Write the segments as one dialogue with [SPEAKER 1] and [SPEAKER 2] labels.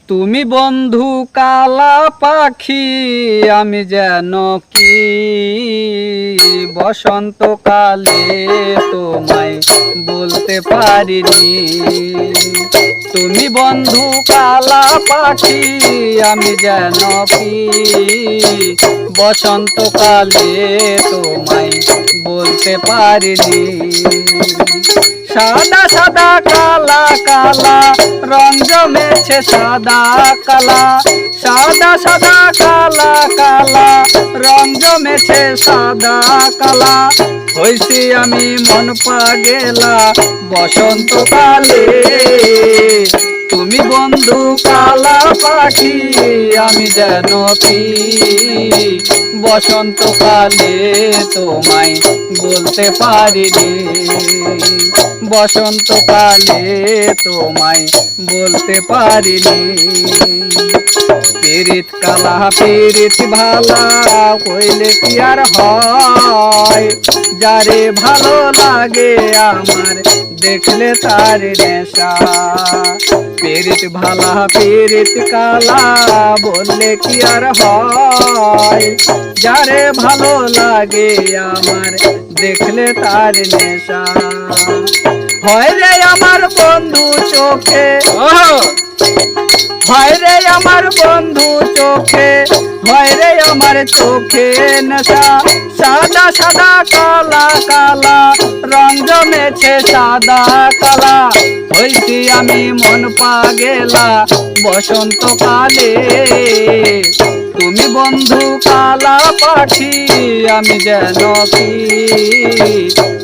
[SPEAKER 1] তুমি বন্ধু কালা পাখি আমি যেন কি বসন্তকালে তোমায় বলতে পারিনি। তুমি বন্ধু কালা পাখি আমি যেন কি বসন্তকালে তোমায় বলতে পারিনি। সাদা সাদা কালা কালা রং জমেছে সাদা কালা, সাদা সাদা কালা কালা রং জমেছে সাদা কালা। হইছি আমি মন পাগেলা বসন্তকালে, তুমি বন্ধু কালা পাখি আমি যেন কি বসন্তকালে তোমায় বলতে পারিনি। বসন্তকালে তোমায় বলতে পারিনি। পীড়িত কালা পীড়িত ভালা কইলে কি আর হয়, যারে ভালো লাগে আমার দেখলে তার নেশা। পীড়িত ভালা পীড়িত কালা বললে কি আর হয়, যারে ভালো লাগে আমার দেখলে তার নেশা। হয় রে আমার বন্ধু চোখে, হয় রে আমার বন্ধু চোখে, হয় রে আমার চোখে নেশা। সাদা সাদা কালা কালা রং জমেছে সাদা কালা। হইছি আমি মন পাগেলা বসন্তকালে, তুমি বন্ধু কালা পাখি আমি যেন কি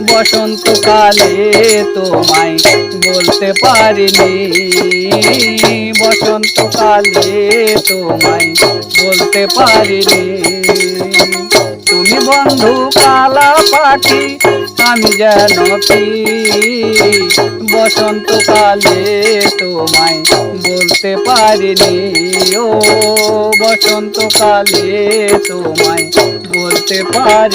[SPEAKER 1] বসন্তকালে তোমায় বলতে পারিনি। বসন্তকালে তোমায় বলতে পারিনি। তুমি বন্ধু কালা পাখি আমি যেন কি বসন্তকালে তোমায় বলতে পারিনি। ও বসন্তকালে তোমায় বলতে পারি।